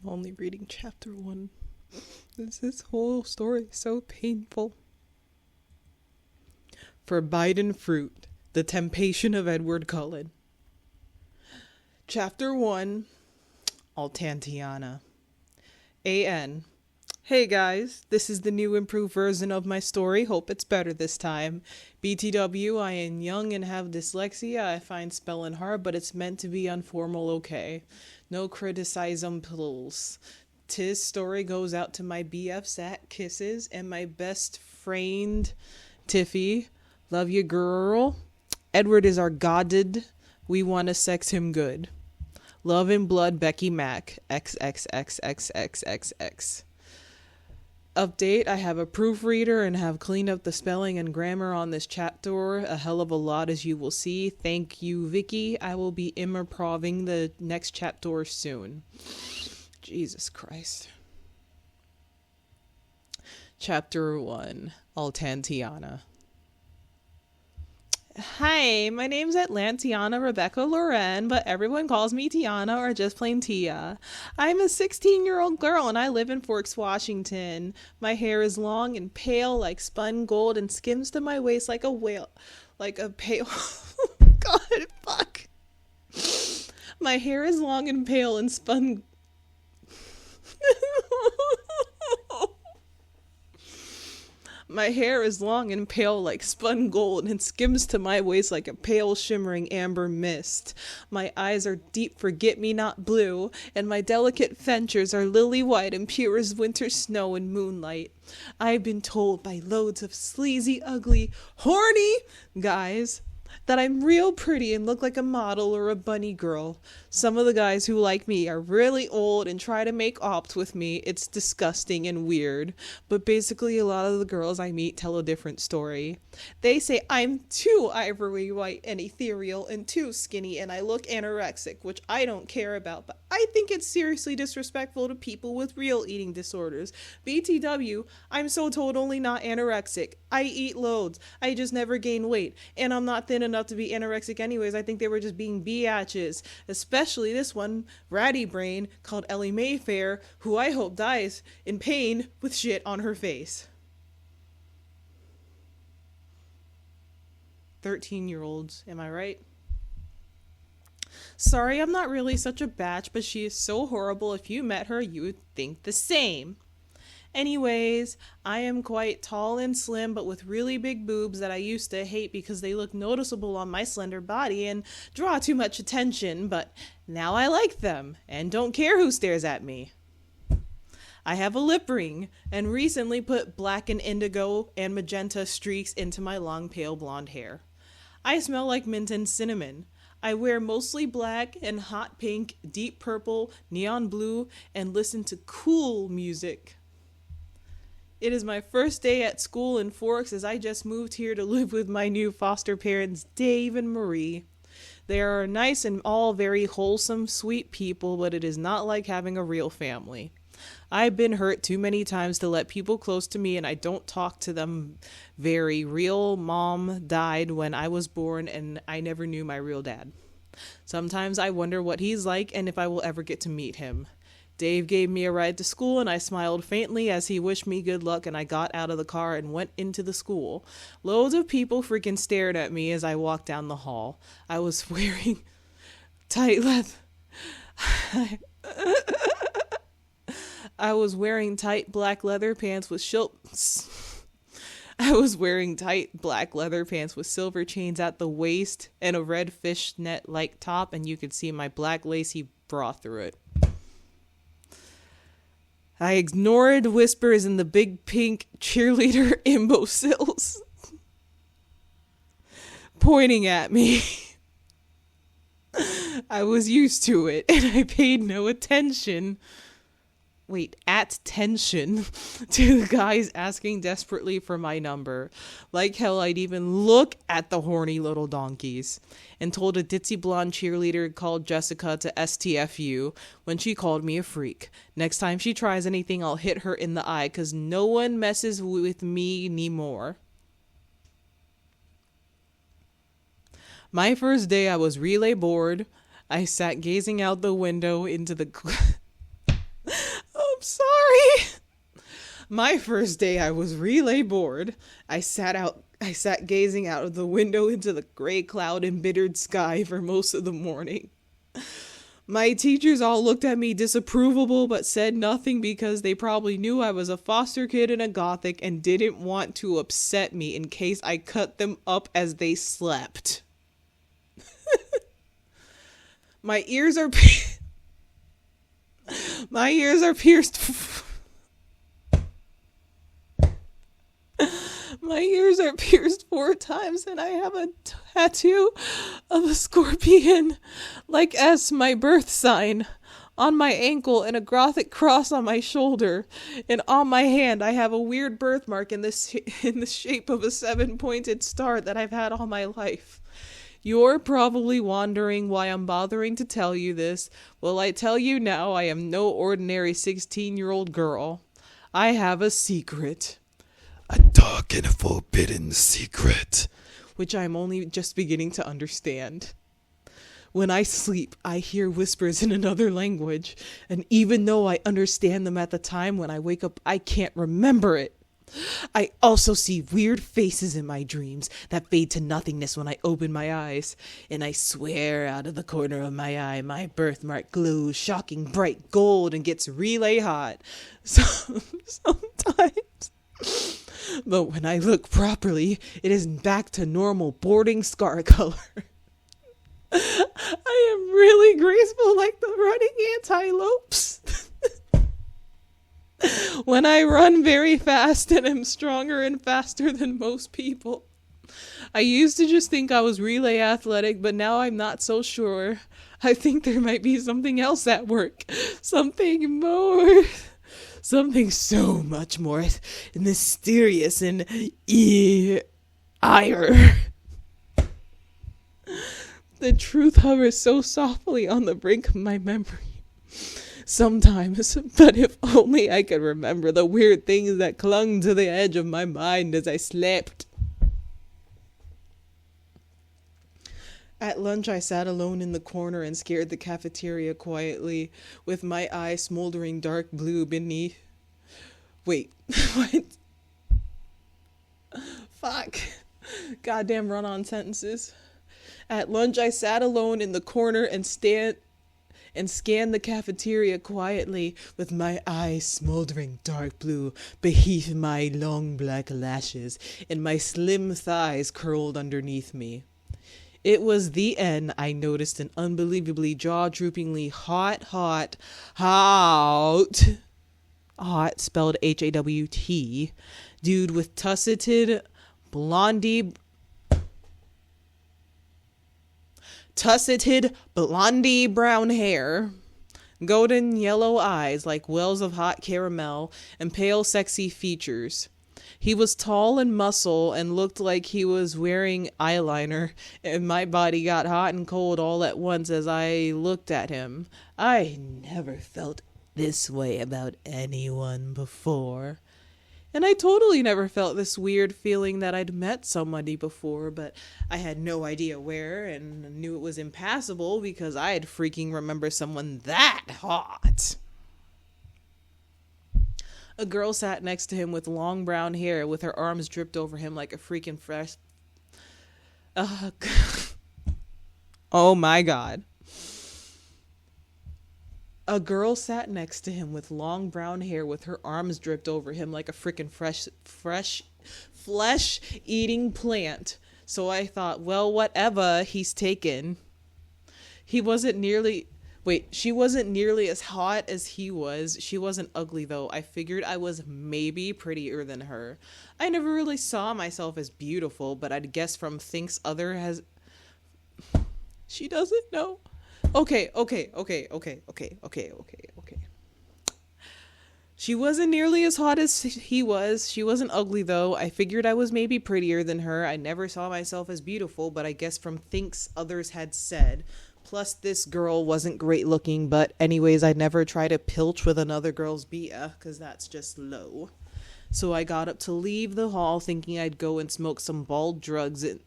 Only reading chapter 1. This whole story is so painful. Forbiden Fruit, The Temptation of Edward Cullen. Chapter 1, Altantiana. A.N. Hey guys, this is the new improved version of my story. Hope it's better this time. BTW, I am young and have dyslexia. I find spelling hard, but it's meant to be informal, okay? No criticism, please. Tis story goes out to my BFs at Kisses and my best friend, Tiffy. Love you, girl. Edward is our godded. We want to sex him good. Love and blood, Becky Mac. XXXXXXX. Update, I have a proofreader and have cleaned up the spelling and grammar on this chapter a hell of a lot, as you will see. Thank you, Vicky. I will be improving the next chapter soon. Jesus Christ. Chapter 1, Altantiana. Hi, my name's Atlantiana Rebecca Loren, but everyone calls me Tiana or just plain Tia. I'm a 16-year-old girl and I live in Forks, Washington. My hair is long and pale like spun gold and skims to my waist like a whale, like a pale... God, fuck. My hair is long and pale and spun... My hair is long and pale like spun gold and skims to my waist like a pale shimmering amber mist. My eyes are deep forget-me-not blue, and my delicate features are lily white and pure as winter snow and moonlight. I've been told by loads of sleazy, ugly, horny guys that I'm real pretty and look like a model or a bunny girl. Some of the guys who like me are really old and try to make opt with me. It's disgusting and weird. But basically a lot of the girls I meet tell a different story. They say I'm too ivory white and ethereal and too skinny and I look anorexic, which I don't care about, but I think it's seriously disrespectful to people with real eating disorders. BTW, I'm so totally not anorexic. I eat loads. I just never gain weight. And I'm not thin enough to be anorexic anyways. I think they were just being biatches. Especially this one, ratty brain, called Ellie Mayfair, who I hope dies in pain with shit on her face. 13-year-olds, am I right? Sorry, I'm not really such a batch, but she is so horrible. If you met her, you would think the same. Anyways, I am quite tall and slim, but with really big boobs that I used to hate because they look noticeable on my slender body and draw too much attention, but now I like them and don't care who stares at me. I have a lip ring and recently put black and indigo and magenta streaks into my long pale blonde hair. I smell like mint and cinnamon. I wear mostly black and hot pink, deep purple, neon blue, and listen to cool music. It is my first day at school in Forks as I just moved here to live with my new foster parents, Dave and Marie. They are nice and all very wholesome, sweet people, but it is not like having a real family. I've been hurt too many times to let people close to me and I don't talk to them very. Real mom died when I was born and I never knew my real dad. Sometimes I wonder what he's like and if I will ever get to meet him. Dave gave me a ride to school and I smiled faintly as he wished me good luck and I got out of the car and went into the school. Loads of people freaking stared at me as I walked down the hall. I was wearing tight leather... I was wearing tight black leather pants with silver chains at the waist and a red fishnet-like top, and you could see my black lacy bra through it. I ignored whispers in the big pink cheerleader imbeciles pointing at me. I was used to it, and I paid no attention. Attention to the guys asking desperately for my number. Like hell, I'd even look at the horny little donkeys. And told a ditzy blonde cheerleader called Jessica to STFU when she called me a freak. Next time she tries anything, I'll hit her in the eye, 'cause no one messes with me anymore. My first day, I was relay bored. I sat gazing out the window into the... My first day I was relay bored. I sat gazing out of the window into the gray cloud embittered sky for most of the morning. My teachers all looked at me disapprovable but said nothing because they probably knew I was a foster kid and a gothic and didn't want to upset me in case I cut them up as they slept. My ears are my ears are pierced. My ears are pierced 4 times and I have a tattoo of a scorpion, like S, my birth sign, on my ankle and a gothic cross on my shoulder. And on my hand I have a weird birthmark in the shape of a 7-pointed star that I've had all my life. You're probably wondering why I'm bothering to tell you this. Well, I tell you now, I am no ordinary 16-year-old girl. I have a secret. A dark and forbidden secret, which I'm only just beginning to understand. When I sleep, I hear whispers in another language, and even though I understand them at the time, when I wake up, I can't remember it. I also see weird faces in my dreams that fade to nothingness when I open my eyes, and I swear out of the corner of my eye, my birthmark glows shocking bright gold and gets relay hot. Sometimes. But when I look properly, it is back to normal boarding scar color. I am really graceful like the running antelopes. When I run very fast and am stronger and faster than most people. I used to just think I was relay athletic, but now I'm not so sure. I think there might be something else at work. Something more. Something so much more mysterious and ire. The truth hovers so softly on the brink of my memory. Sometimes, but if only I could remember the weird things that clung to the edge of my mind as I slept. At lunch, I sat alone in the corner and scared the cafeteria quietly, with my eyes smoldering dark blue beneath. Wait, what? Fuck. Goddamn run-on sentences. At lunch, I sat alone in the corner and scanned the cafeteria quietly, with my eyes smoldering dark blue beneath my long black lashes and my slim thighs curled underneath me. It was the end. I noticed an unbelievably jaw-droopingly hot, spelled H-A-W-T, dude with tusseted blondie brown hair, golden yellow eyes like wells of hot caramel, and pale sexy features. He was tall and muscle and looked like he was wearing eyeliner, and my body got hot and cold all at once as I looked at him. I never felt this way about anyone before. And I totally never felt this weird feeling that I'd met somebody before, but I had no idea where and knew it was impassable because I'd freaking remember someone that hot. A girl sat next to him with long brown hair with her arms dripped over him like a freaking fresh... Oh my God. A girl sat next to him with long brown hair with her arms dripped over him like a freaking fresh flesh-eating plant. So I thought, well, whatever, he's taken. She wasn't nearly as hot as he was. She wasn't ugly, though. I figured I was maybe prettier than her. I never really saw myself as beautiful, but I'd guess from thinks other has... She doesn't know. Okay. She wasn't nearly as hot as he was. She wasn't ugly, though. I figured I was maybe prettier than her. I never saw myself as beautiful, but I guess from thinks others had said. Plus, this girl wasn't great looking, but anyways, I'd never try to pilch with another girl's beer, because that's just low. So I got up to leave the hall thinking I'd go and smoke some bald drugs and...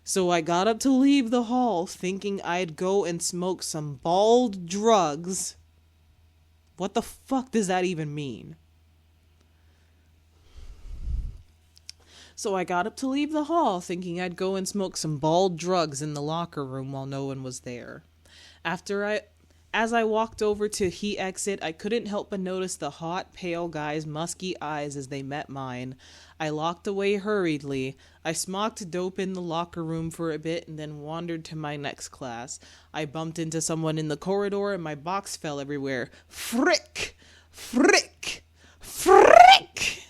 So I got up to leave the hall thinking I'd go and smoke some bald drugs What the fuck does that even mean? So I got up to leave the hall, thinking I'd go and smoke some bald drugs in the locker room while no one was there. As I walked over to heat exit, I couldn't help but notice the hot, pale guy's musky eyes as they met mine. I locked away hurriedly. I smoked dope in the locker room for a bit and then wandered to my next class. I bumped into someone in the corridor and my box fell everywhere. Frick! Frick! Frick!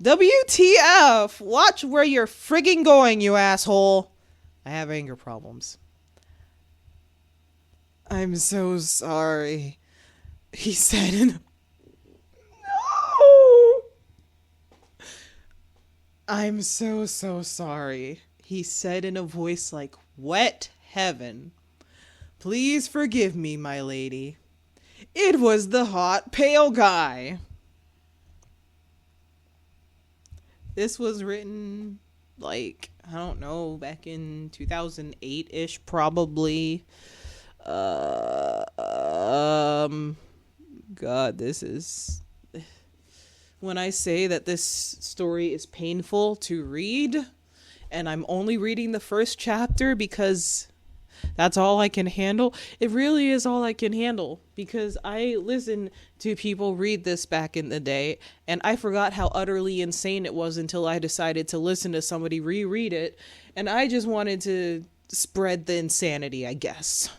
WTF! Watch where you're friggin' going, you asshole! I have anger problems. I'm so sorry, he said in... No! I'm so sorry, he said in a voice like wet heaven. Please forgive me, my lady. It was the hot, pale guy. This was written, like, I don't know, back in 2008-ish, probably. God, this is... When I say that this story is painful to read, and I'm only reading the first chapter because that's all I can handle, it really is all I can handle, because I listened to people read this back in the day, and I forgot how utterly insane it was until I decided to listen to somebody reread it, and I just wanted to spread the insanity, I guess.